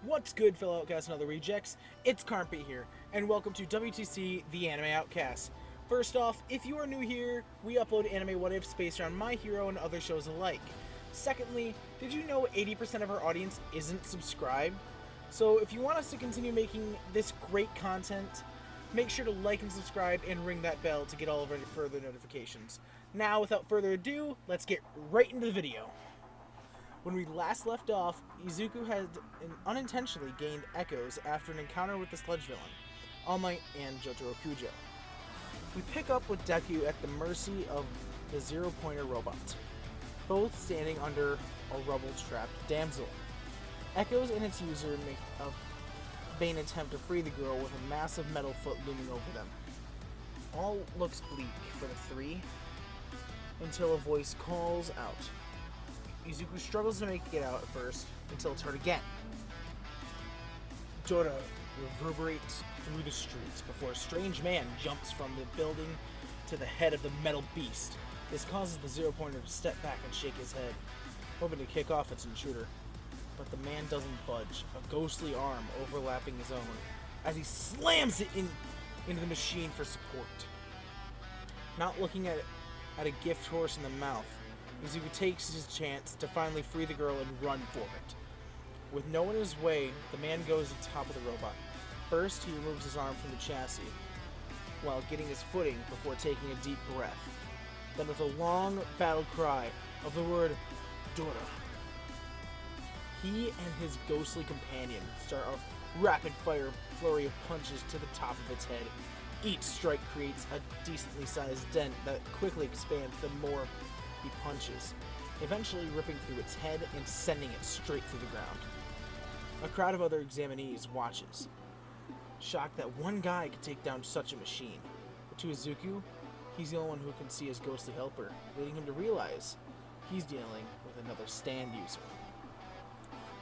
What's good, fellow Outcasts and other rejects? It's Karmpit here, and welcome to WTC The Anime Outcasts. First off, if you are new here, we upload anime what ifs based around My Hero and other shows alike. Secondly, did you know 80% of our audience isn't subscribed? So if you want us to continue making this great content, make sure to like and subscribe and ring that bell to get all of our further notifications. Now, without further ado, let's get right into the video. When we last left off, Izuku had unintentionally gained echoes after an encounter with the sludge villain, All Might and Jotaro Kujo. We pick up with Deku at the mercy of the zero-pointer robot, both standing under a rubble-trapped damsel. Echoes and its user make a vain attempt to free the girl with a massive metal foot looming over them. All looks bleak for the three, until a voice calls out. Izuku struggles to make it out at first, until it's heard again. Dora reverberates through the streets before a strange man jumps from the building to the head of the metal beast. This causes the zero-pointer to step back and shake his head, hoping to kick off its intruder. But the man doesn't budge, a ghostly arm overlapping his own, as he slams it into the machine for support. Not looking at a gift horse in the mouth, Izuku takes his chance to finally free the girl and run for it. With no one in his way, the man goes to the top of the robot. First, he removes his arm from the chassis, while getting his footing before taking a deep breath. Then with a long battle cry of the word Dora, he and his ghostly companion start a rapid-fire flurry of punches to the top of its head. Each strike creates a decently sized dent that quickly expands the more he punches, eventually ripping through its head and sending it straight through the ground. A crowd of other examinees watches, shocked that one guy could take down such a machine. But to Izuku, he's the only one who can see his ghostly helper, leading him to realize he's dealing with another stand user.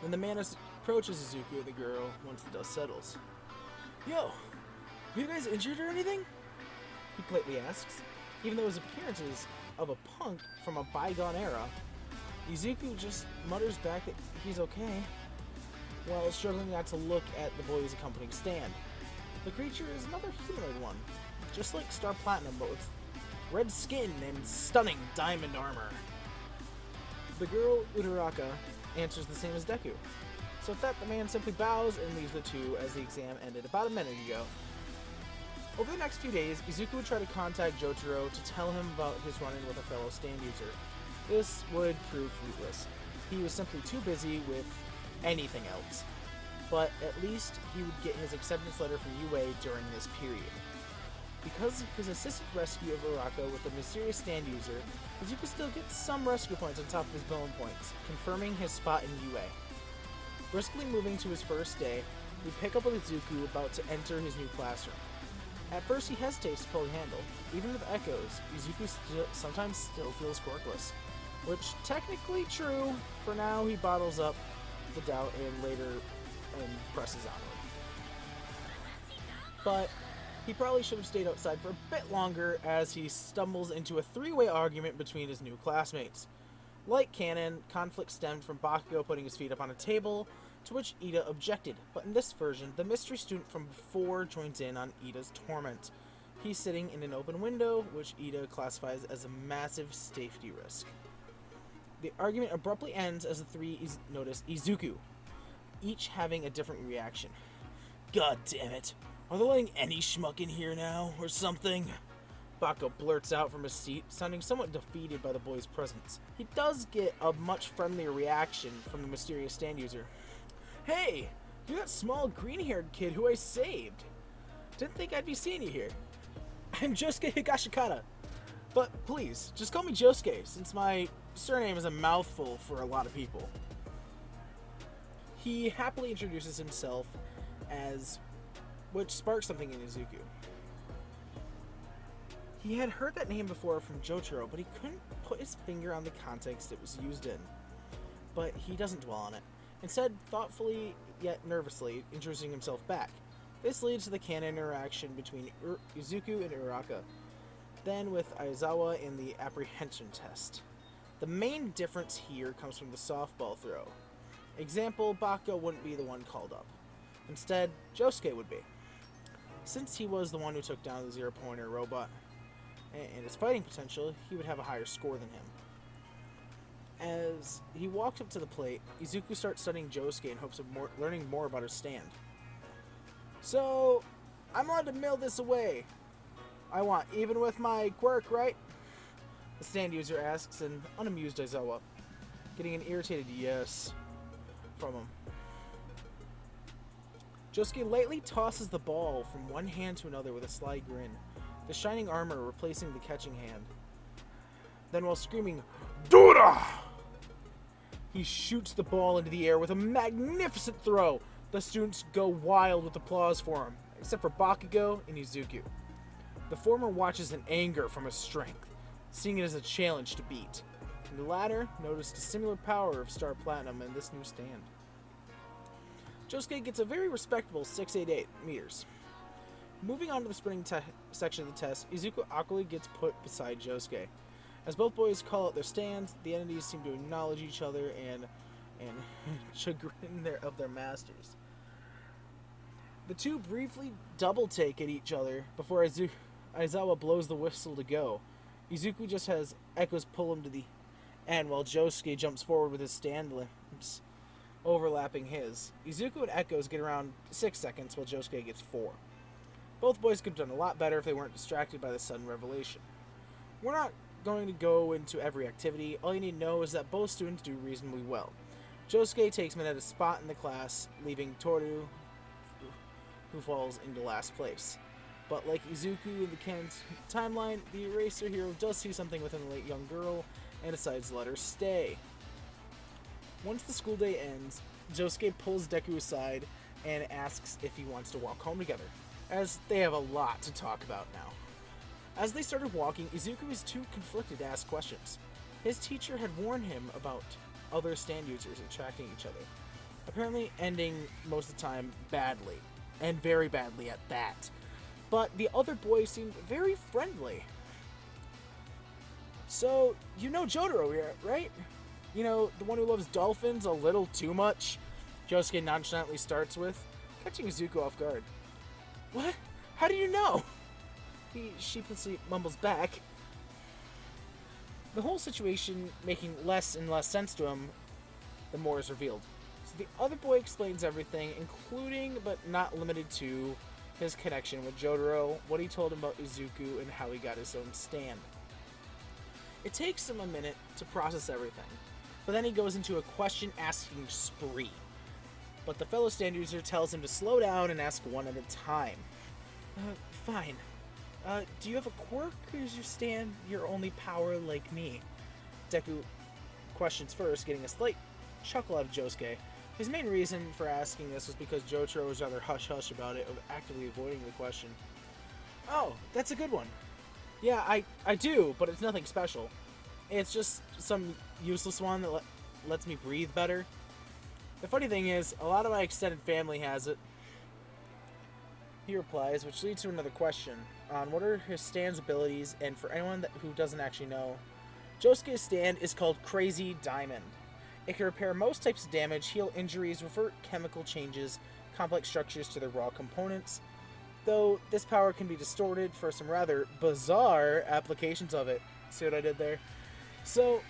Then the man approaches Izuku and the girl once the dust settles. "Yo, are you guys injured or anything?" he politely asks. Even though his appearance is of a punk from a bygone era, Izuku just mutters back that he's okay, while struggling not to look at the boy's accompanying stand. The creature is another humanoid one, just like Star Platinum, but with red skin and stunning diamond armor. The girl, Uraraka, answers the same as Deku. So with that, the man simply bows and leaves the two as the exam ended about a minute ago. Over the next few days, Izuku would try to contact Jotaro to tell him about his run-in with a fellow stand user. This would prove fruitless. He was simply too busy with anything else. But at least he would get his acceptance letter from UA during this period. Because of his assisted rescue of Uraraka with a mysterious stand user, Izuku still gets some rescue points on top of his bone points, confirming his spot in UA. Briskly moving to his first day, we pick up with Izuku about to enter his new classroom. At first he hesitates to pull the handle. Even with echoes, Izuku sometimes still feels quirkless. Which, technically true, for now he bottles up the doubt and later presses onward. But he probably should have stayed outside for a bit longer as he stumbles into a three-way argument between his new classmates. Like canon, conflict stemmed from Bakugo putting his feet up on a table, to which Ida objected, but in this version, the mystery student from before joins in on Ida's torment. He's sitting in an open window, which Ida classifies as a massive safety risk. The argument abruptly ends as the three notice Izuku, each having a different reaction. "God damn it, are they letting any schmuck in here now, or something?" Bakugo blurts out from his seat, sounding somewhat defeated by the boy's presence. He does get a much friendlier reaction from the mysterious stand user. "Hey, you're that small green-haired kid who I saved. Didn't think I'd be seeing you here. I'm Josuke Higashikata. But please, just call me Josuke, since my surname is a mouthful for a lot of people." He happily introduces himself as, which sparks something in Izuku. He had heard that name before from Jotaro, but he couldn't put his finger on the context it was used in. But he doesn't dwell on it. Instead, thoughtfully yet nervously introducing himself back. This leads to the canon interaction between Izuku and Uraraka, then with Aizawa in the apprehension test. The main difference here comes from the softball throw. Example, Bakugo wouldn't be the one called up. Instead, Josuke would be. Since he was the one who took down the zero-pointer robot and his fighting potential, he would have a higher score than him. As he walked up to the plate, Izuku starts studying Josuke in hopes of learning more about his stand. So, I'm allowed to mill this away. I want, even with my quirk, right? The stand user asks an unamused Aizawa, getting an irritated yes from him. Josuke lightly tosses the ball from one hand to another with a sly grin, the shining armor replacing the catching hand. Then while screaming, "Dora!" he shoots the ball into the air with a magnificent throw. The students go wild with applause for him, except for Bakugo and Izuku. The former watches in anger from his strength, seeing it as a challenge to beat. And the latter noticed a similar power of Star Platinum in this new stand. Josuke gets a very respectable 688 meters. Moving on to the sprinting section of the test, Izuku awkwardly gets put beside Josuke. As both boys call out their stands, the entities seem to acknowledge each other and chagrin of their masters. The two briefly double take at each other before Aizawa blows the whistle to go. Izuku just has Echoes pull him to the end while Josuke jumps forward with his stand limbs overlapping his. Izuku and Echoes get around 6 seconds while Josuke gets 4. Both boys could have done a lot better if they weren't distracted by the sudden revelation. We're not going to go into every activity. All you need to know is that both students do reasonably well. Josuke takes Minetta's spot in the class, leaving Toru, who falls into last place. But like Izuku in the canon timeline, the Eraser hero does see something within the late young girl and decides to let her stay. Once the school day ends, Josuke pulls Deku aside and asks if he wants to walk home together, as they have a lot to talk about now. As they started walking, Izuku is too conflicted to ask questions. His teacher had warned him about other stand users attracting each other, apparently ending most of the time badly, and very badly at that. But the other boys seemed very friendly. So, you know Jotaro, right? You know, the one who loves dolphins a little too much? Josuke nonchalantly starts with, catching Izuku off guard. What? How do you know? He sheepishly mumbles back. The whole situation making less and less sense to him, the more is revealed. So the other boy explains everything, including but not limited to his connection with Jotaro, what he told him about Izuku, and how he got his own stand. It takes him a minute to process everything, but then he goes into a question-asking spree. But the fellow stand user tells him to slow down and ask one at a time. Fine. Do you have a quirk, or is your stand your only power like me? Deku questions first, getting a slight chuckle out of Josuke. His main reason for asking this was because Jotaro was rather hush-hush about it, actively avoiding the question. Oh, that's a good one. Yeah, I do, but it's nothing special. It's just some useless one that lets me breathe better. The funny thing is, a lot of my extended family has it. He replies, which leads to another question on what are his stand's abilities, and for anyone who doesn't actually know, Josuke's stand is called Crazy Diamond. It can repair most types of damage, heal injuries, revert chemical changes, complex structures to their raw components, though this power can be distorted for some rather bizarre applications of it. See what I did there? So,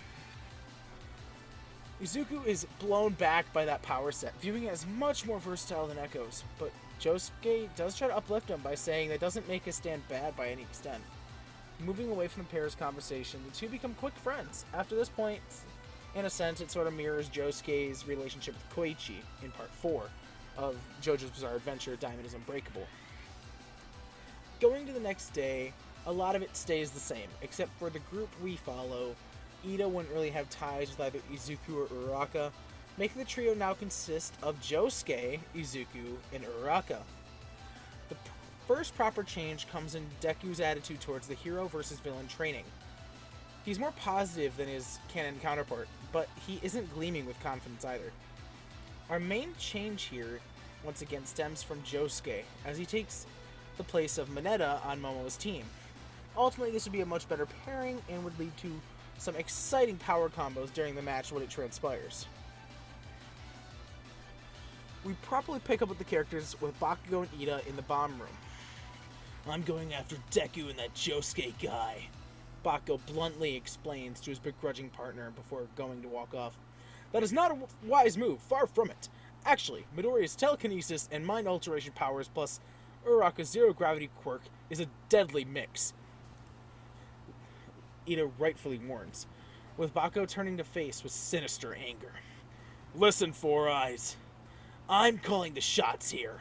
Izuku is blown back by that power set, viewing it as much more versatile than Echoes, but Josuke does try to uplift him by saying that doesn't make his stand bad by any extent. Moving away from the pair's conversation, the two become quick friends. After this point, in a sense, it sort of mirrors Josuke's relationship with Koichi in Part 4 of JoJo's Bizarre Adventure, Diamond is Unbreakable. Going to the next day, a lot of it stays the same, except for the group we follow. Ida wouldn't really have ties with either Izuku or Uraraka, making the trio now consist of Josuke, Izuku, and Uraraka. The first proper change comes in Deku's attitude towards the hero versus villain training. He's more positive than his canon counterpart, but he isn't gleaming with confidence either. Our main change here, once again, stems from Josuke, as he takes the place of Mineta on Momo's team. Ultimately, this would be a much better pairing and would lead to some exciting power combos during the match when it transpires. We properly pick up with the characters with Bakugo and Ida in the bomb room. I'm going after Deku and that Josuke guy, Bakugo bluntly explains to his begrudging partner before going to walk off. That is not a wise move, far from it. Actually, Midoriya's telekinesis and mind alteration powers plus Uraraka's zero-gravity quirk is a deadly mix, Ida rightfully warns, with Bakugo turning to face with sinister anger. Listen, Four Eyes. I'm calling the shots here.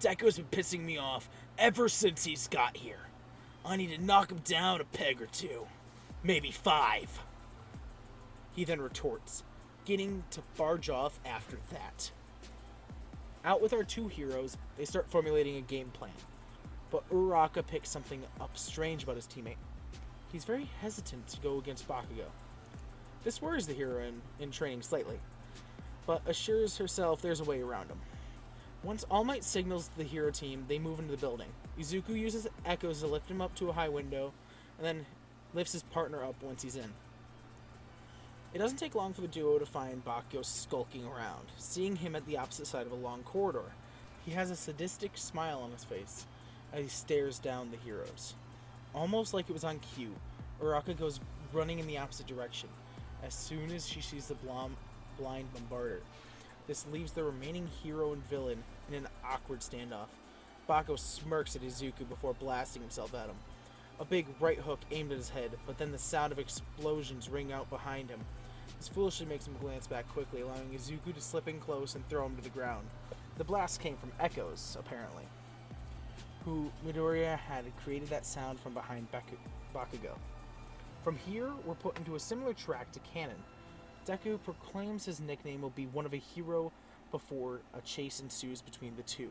Deku's been pissing me off ever since he's got here. I need to knock him down a peg or two. Maybe 5. He then retorts, getting to barge off after that. Out with our 2 heroes, they start formulating a game plan. But Uraraka picks something up strange about his teammate. He's very hesitant to go against Bakugo. This worries the hero in training slightly, but assures herself there's a way around him. Once All Might signals the hero team, they move into the building. Izuku uses echoes to lift him up to a high window, and then lifts his partner up once he's in. It doesn't take long for the duo to find Bakugo skulking around, seeing him at the opposite side of a long corridor. He has a sadistic smile on his face as he stares down the heroes. Almost like it was on cue, Uraraka goes running in the opposite direction as soon as she sees the blind bombarder. This leaves the remaining hero and villain in an awkward standoff. Bakugo smirks at Izuku before blasting himself at him. A big right hook aimed at his head, but then the sound of explosions ring out behind him. This foolishly makes him glance back quickly, allowing Izuku to slip in close and throw him to the ground. The blast came from Echoes, apparently, who Midoriya had created that sound from behind Bakugo. From here, we're put into a similar track to canon. Deku proclaims his nickname will be one of a hero before a chase ensues between the two.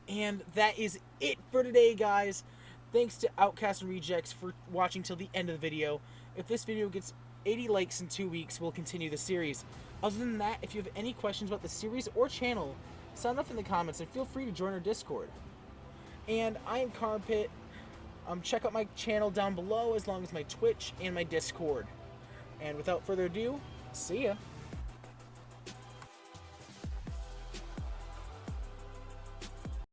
And that is it for today, guys. Thanks to Outcasts and Rejects for watching till the end of the video. If this video gets 80 likes in 2 weeks, we'll continue the series. Other than that, if you have any questions about the series or channel, sound off in the comments and feel free to join our Discord. And I am Karmpit. Check out my channel down below, as long as my Twitch and my Discord. And without further ado, see ya.